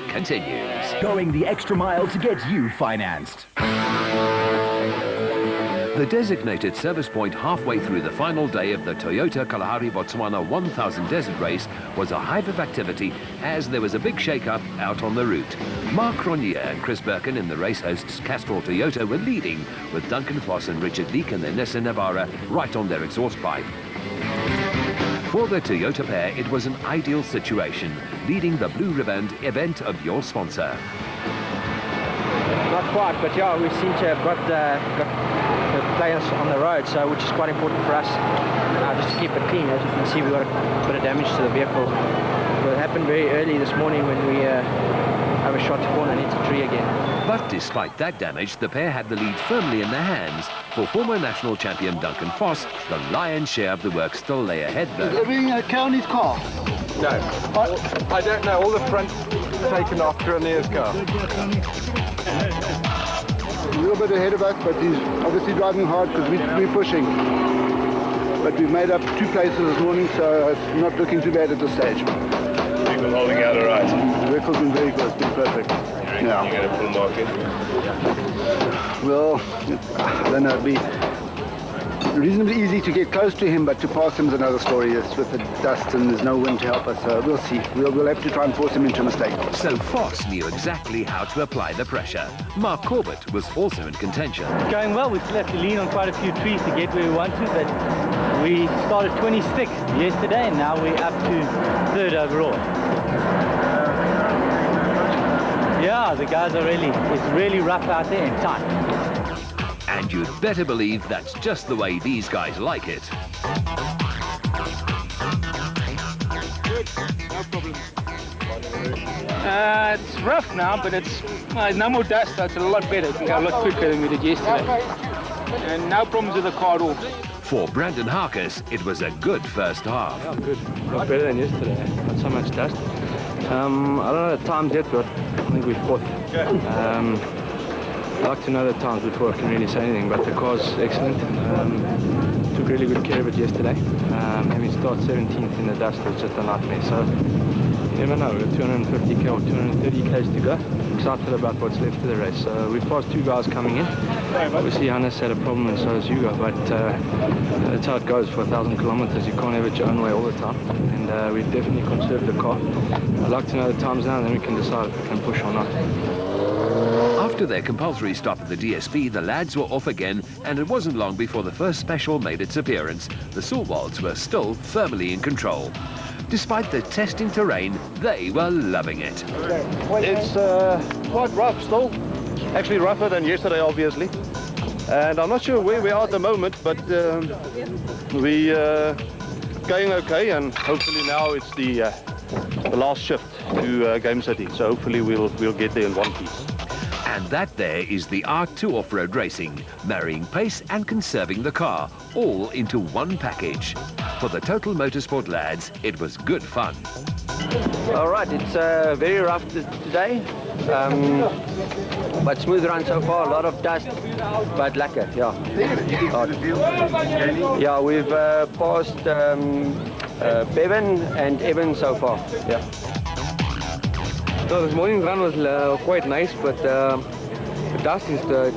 continues. Going the extra mile to get you financed. The designated service point halfway through the final day of the Toyota Kalahari Botswana 1000 Desert Race was a hive of activity as there was a big shake-up out on the route. Mark Cronje and Chris Birkin in the race hosts Castrol Toyota were leading, with Duncan Foss and Richard Leek in their Nissan Navara right on their exhaust pipe. For the Toyota pair, it was an ideal situation, leading the Blue Ribbon event of your sponsor. Not quite, but yeah, we seem to have got the players on the road, so which is quite important for us, just to keep it clean. As you can see, we've got a bit of damage to the vehicle. It happened very early this morning when we overshot the corner and hit a tree again. But despite that damage, the pair had the lead firmly in their hands. For former national champion Duncan Foss, the lion's share of the work still lay ahead though. Is everything okay on his car? No. I don't know. All the front's taken off Cronje's car. A little bit ahead of us, but he's obviously driving hard because we're pushing. But we've made up 2 places this morning, so it's not looking too bad at this stage. People holding out all right. The vehicle's been very good, it's been perfect. Yeah. You're going to full market? Well, I don't know, it'd be reasonably easy to get close to him, but to pass him is another story. It's with the dust and there's no wind to help us, so we'll see. We'll have to try and force him into a mistake. So Foss knew exactly how to apply the pressure. Mark Corbett was also in contention. Going well, we still have to lean on quite a few trees to get where we want to, but we started 26th yesterday and now we're up to 3rd overall. Yeah, the guys are it's really rough out there and tight. And you'd better believe that's just the way these guys like it. No problem. It's rough now, but it's no more dust, so it's a lot better. It can go a lot quicker than we did yesterday. And no problems with the car at all. For Brandon Harkis, it was a good first half. Yeah, good. A lot better than yesterday. Not so much dust. I don't know the times yet, but I think we're 4th. I'd like to know the times before I can really say anything, but the car's excellent. Took really good care of it yesterday. Having started 17th in the dust was just a nightmare. So you never know. We've got 250 k or 230 k's to go. Excited about what's left of the race. We've passed 2 guys coming in. Obviously Hannes had a problem and so has Hugo, but that's how it goes for 1,000 kilometers. You can't have it your own way all the time, and we've definitely conserved the car. I'd like to know the times now, and then we can decide if we can push or not. After their compulsory stop at the DSB, the lads were off again, and it wasn't long before the first special made its appearance. The Sulwalds were still firmly in control. Despite the testing terrain, they were loving it. It's quite rough still. Actually rougher than yesterday, obviously. And I'm not sure where we are at the moment, but we're going okay, and hopefully now it's the last shift to Game City. So hopefully we'll get there in one piece. And that there is the art to off-road racing, marrying pace and conserving the car, all into one package. For the Total Motorsport lads, it was good fun. All right, it's very rough today, but smooth run so far, a lot of dust, but lekker, yeah. Yeah, we've passed Bevan and Evan so far, yeah. So this morning's run was quite nice, but the dust is the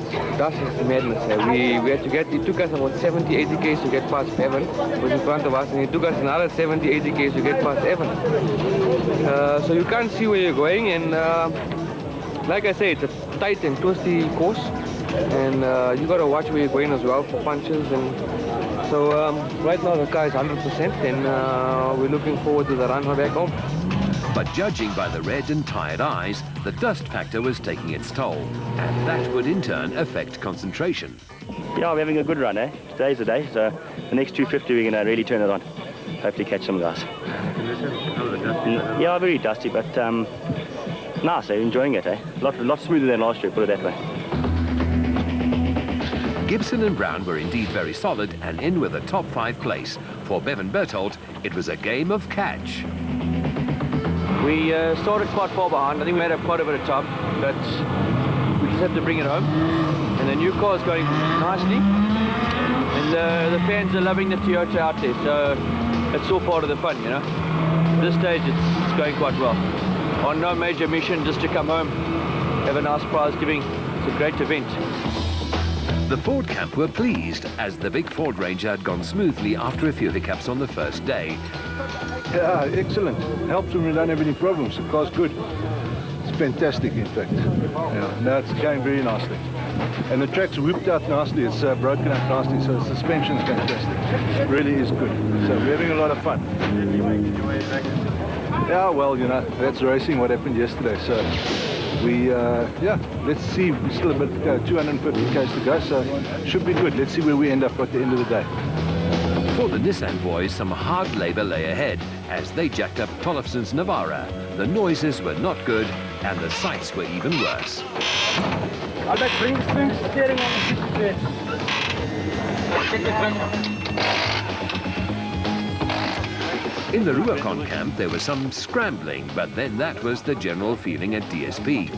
madness. It took us about 70, 80 k's to get past Evan, who was in front of us, and it took us another 70, 80 k's to get past Evan. So you can't see where you're going, and like I say, it's a tight and twisty course, and you got to watch where you're going as well for punches. And so right now the car is 100%, and we're looking forward to the run back home. But judging by the red and tired eyes, the dust factor was taking its toll, and that would in turn affect concentration. Yeah, we're having a good run, eh? Today's the day, so the next 250 we're going to really turn it on. Hopefully catch some guys. Yeah, very dusty, but nice, eh? Enjoying it, eh? A lot smoother than last year, put it that way. Gibson and Brown were indeed very solid and in with a top 5 place. For Bevan Berthold, it was a game of catch. We started quite far behind. I think we made up quite a bit of time, but we just have to bring it home. And the new car is going nicely, and the fans are loving the Toyota out there, so it's all part of the fun, you know. At this stage, it's going quite well. On no major mission, just to come home, have a nice prize giving. It's a great event. The Ford camp were pleased as the big Ford Ranger had gone smoothly after a few hiccups on the first day. Yeah, excellent. Helps when we don't have any problems. The car's good. It's fantastic, in fact. Yeah, no, it's going very nicely. And the track's whooped out nicely. It's broken up nicely, so the suspension's fantastic. It really is good. So we're having a lot of fun. Yeah, well, you know, that's racing, what happened yesterday. So we, yeah, let's see. We're still a bit 250 k's to go, so should be good. Let's see where we end up at the end of the day. For the Nissan boys, some hard labour lay ahead as they jacked up Tollefson's Navara. The noises were not good and the sights were even worse. In the Ruacon camp, there was some scrambling, but then that was the general feeling at DSP.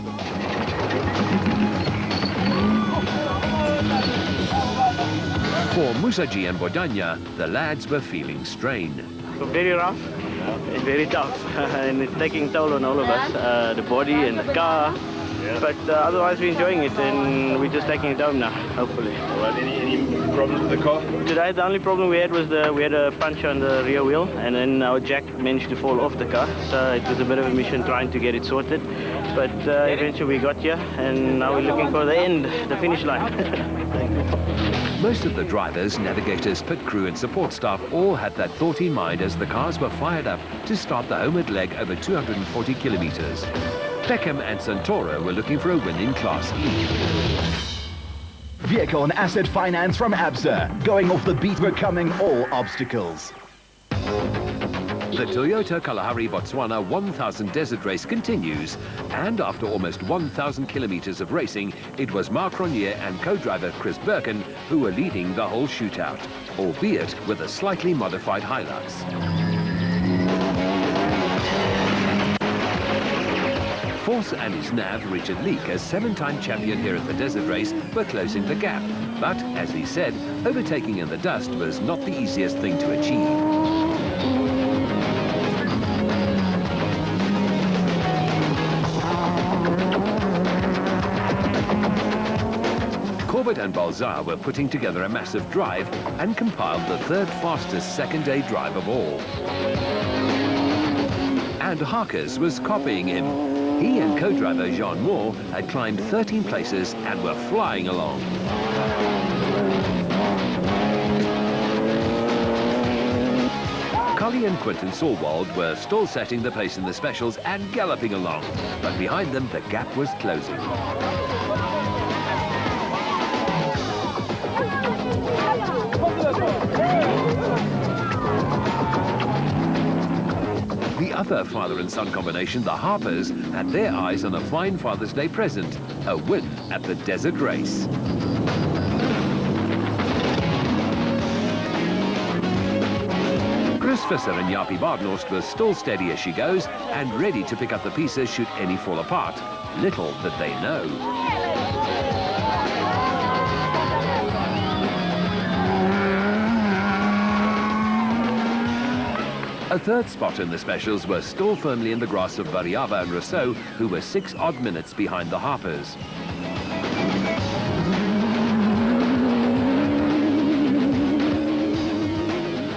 For Musaji and Bodanya, the lads were feeling strain. Very rough and very tough, and it's taking toll on all of us, the body and the car. Yeah. But otherwise we're enjoying it, and we're just taking it home now, hopefully. All right, any problems with the car? Today the only problem we had was we had a puncture on the rear wheel, and then our jack managed to fall off the car, so it was a bit of a mission trying to get it sorted. But eventually we got here, and now we're looking for the end, the finish line. Most of the drivers, navigators, pit crew and support staff all had that thought in mind as the cars were fired up to start the homeward leg over 240 kilometres. Peckham and Santoro were looking for a win in Class E. Vehicle and asset finance from ABSA. Going off the beat, overcoming all obstacles. The Toyota Kalahari Botswana 1000 Desert Race continues, and after almost 1,000 kilometres of racing, it was Marc Rognier and co-driver Chris Birkin who were leading the whole shootout, albeit with a slightly modified Hilux. Force and his nav, Richard Leake, as 7-time champion here at the Desert Race, were closing the gap. But, as he said, overtaking in the dust was not the easiest thing to achieve. Corbett and Balzar were putting together a massive drive and compiled the third fastest second-day drive of all. And Harkers was copying him. He and co-driver Jean Moore had climbed 13 places and were flying along. Cully and Quinton Solwald were still setting the pace in the specials and galloping along, but behind them the gap was closing. The other father and son combination, the Harpers, had their eyes on a fine Father's Day present, a win at the Desert Race. Chris Visser and Yapi Badenhorst were still steady as she goes and ready to pick up the pieces should any fall apart. Little did they know. A third spot in the specials were still firmly in the grasp of Variava and Rousseau, who were 6 odd minutes behind the Harpers.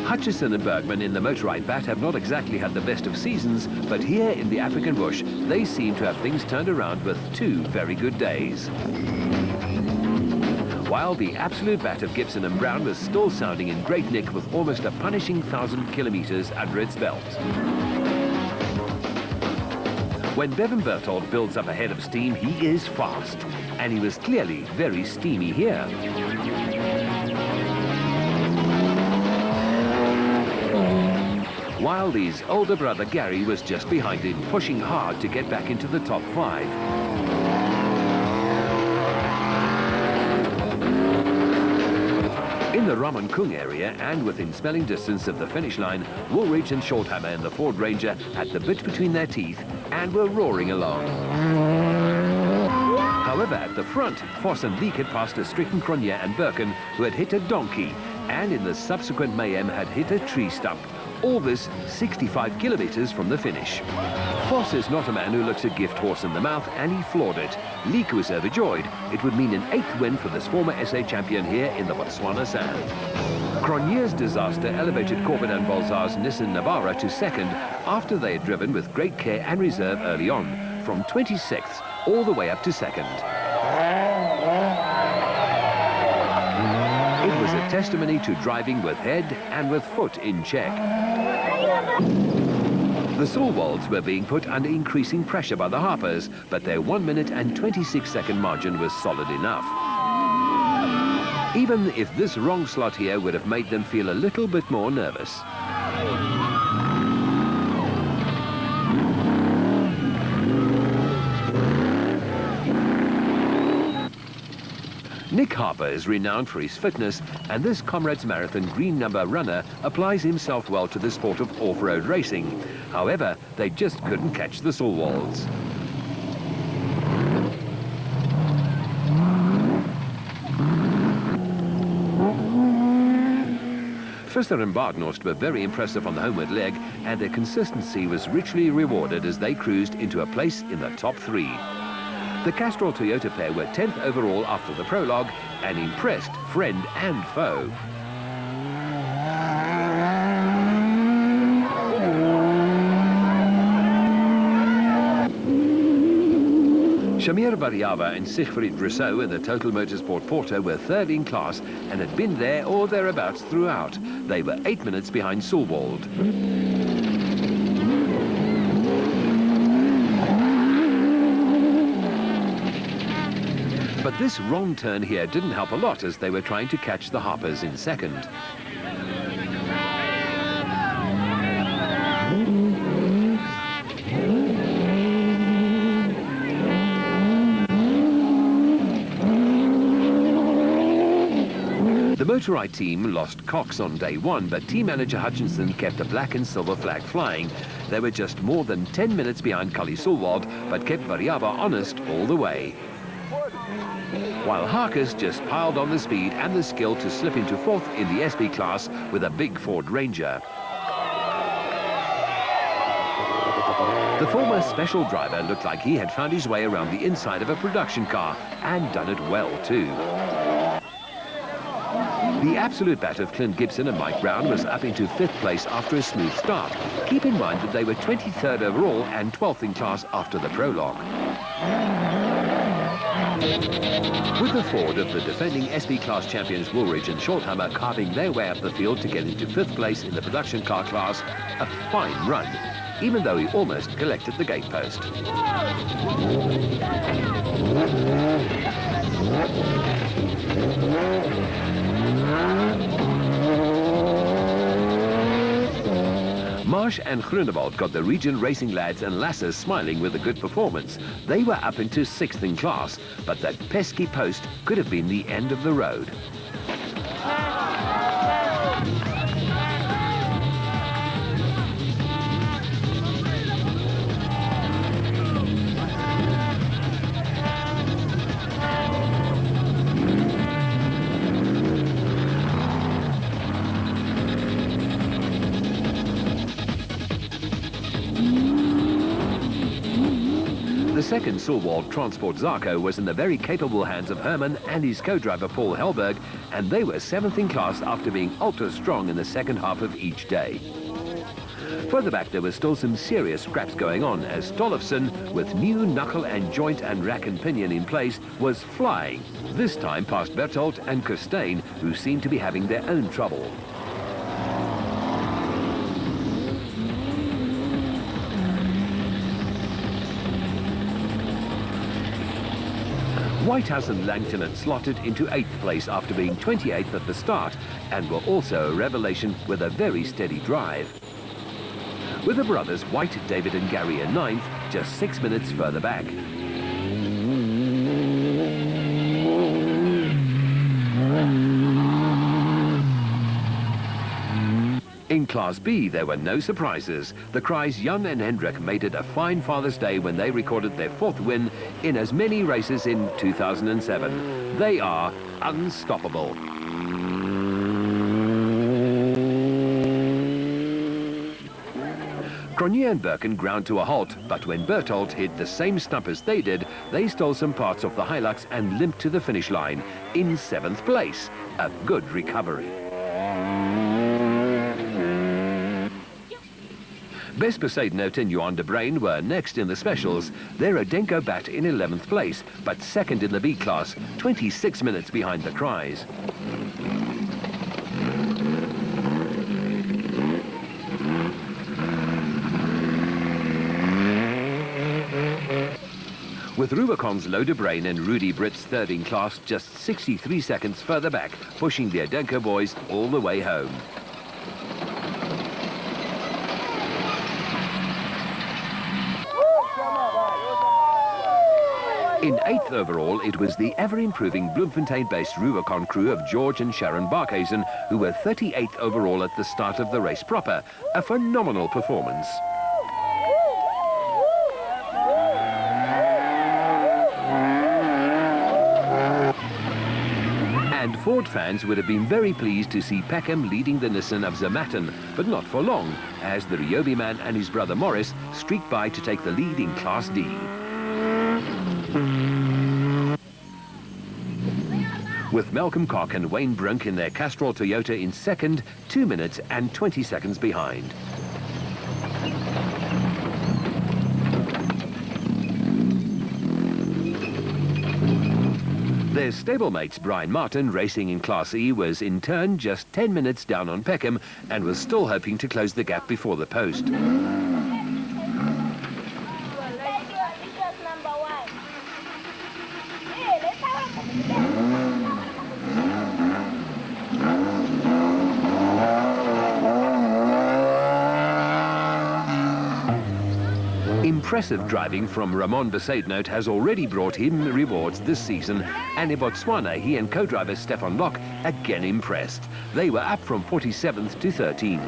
Hutchison and Bergman in the motorized bat have not exactly had the best of seasons, but here in the African bush, they seem to have things turned around with 2 very good days. While the absolute bat of Gibson and Brown was still sounding in great nick with almost a punishing 1,000 kilometres under its belt. When Bevan Berthold builds up a head of steam, he is fast, and he was clearly very steamy here. While his older brother Gary was just behind him, pushing hard to get back into the top 5. In the Ramankung area and within smelling distance of the finish line, Woolridge and Shorthammer and the Ford Ranger had the bit between their teeth and were roaring along. However, at the front, Foss and Leake had passed a stricken Cronje and Birkin, who had hit a donkey, and in the subsequent mayhem had hit a tree stump, All this 65 kilometers from the finish. Vos is not a man who looks a gift horse in the mouth, and he floored it. Leek was overjoyed. It would mean an 8th win for this former SA champion here in the Botswana Sand. Cronje's disaster elevated Corbett and Balzar's Nissan Navara to 2nd after they had driven with great care and reserve early on, from 26th all the way up to 2nd. It was a testimony to driving with head and with foot in check. The Sulwolds were being put under increasing pressure by the Harpers, but their 1 minute and 26-second margin was solid enough. Even if this wrong slot here would have made them feel a little bit more nervous. Nick Harper is renowned for his fitness, and this Comrades Marathon green number runner applies himself well to the sport of off-road racing. However, they just couldn't catch the Sulwolds. Visser and Badenhorst were very impressive on the homeward leg, and their consistency was richly rewarded as they cruised into a place in the top 3. The Castrol Toyota pair were 10th overall after the prologue and impressed friend and foe. Shamir Variava and Siegfried Rousseau in the Total Motorsport Porter were 3rd in class and had been there or thereabouts throughout. They were 8 minutes behind Sulwold. But this wrong turn here didn't help a lot as they were trying to catch the Harpers in 2nd. The Motorai team lost Cox on day 1, but team manager Hutchinson kept the black and silver flag flying. They were just more than 10 minutes behind Cully Sulwold, but kept Variava honest all the way. While Harkes just piled on the speed and the skill to slip into 4th in the SP class with a big Ford Ranger. The former special driver looked like he had found his way around the inside of a production car and done it well too. The absolute bat of Clint Gibson and Mike Brown was up into 5th place after a smooth start. Keep in mind that they were 23rd overall and 12th in class after the prologue. With the Ford of the defending SP class champions Woolridge and Shorthammer carving their way up the field to get into 5th place in the production car class, a fine run, even though he almost collected the gatepost. Marsh and Groenewald got the region racing lads and lasses smiling with a good performance. They were up into 6th in class, but that pesky post could have been the end of the road. The second Sulwold Transport Zarco was in the very capable hands of Herman and his co-driver Paul Helberg, and they were 7th in class after being ultra strong in the second half of each day. Further back there was still some serious scraps going on as Tollefson, with new knuckle and joint and rack and pinion in place, was flying, this time past Berthold and Costain, who seemed to be having their own trouble. Whitehouse and Langton had slotted into 8th place after being 28th at the start, and were also a revelation with a very steady drive. With the brothers White, David and Gary in 9th, just 6 minutes further back. In Class B, there were no surprises. The Cries Jan and Hendrik made it a fine Father's Day when they recorded their 4th win in as many races in 2007. They are unstoppable. Cronje and Birken ground to a halt, but when Berthold hit the same stump as they did, they stole some parts off the Hilux and limped to the finish line in 7th place. A good recovery. Bess Besaidnout and Johan de Bruin were next in the specials. Their Odenko bat in 11th place, but second in the B class, 26 minutes behind the Cries. With Rubicon's Lo de Bruin and Rudy Britt's third in class just 63 seconds further back, pushing the Odenko boys all the way home. In 8th overall, it was the ever-improving Bloemfontein-based Rubicon crew of George and Sharon Barkhuizen who were 38th overall at the start of the race proper. A phenomenal performance. And Ford fans would have been very pleased to see Peckham leading the Nissan of Zermatten, but not for long, as the Ryobi man and his brother Morris streaked by to take the lead in Class D. With Malcolm Cock and Wayne Brunk in their Castrol Toyota in second, 2 minutes and 20 seconds behind. Their stablemates Brian Martin, racing in Class E, was in turn just 10 minutes down on Peckham and was still hoping to close the gap before the post. Impressive driving from Ramon Besaidnout has already brought him rewards this season, and in Botswana he and co-driver Stefan Locke again impressed. They were up from 47th to 13th.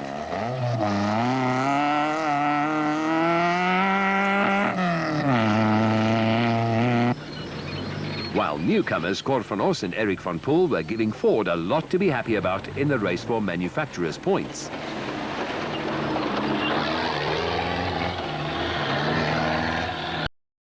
While newcomers Cor van Os and Eric van Poel were giving Ford a lot to be happy about in the race for manufacturers' points.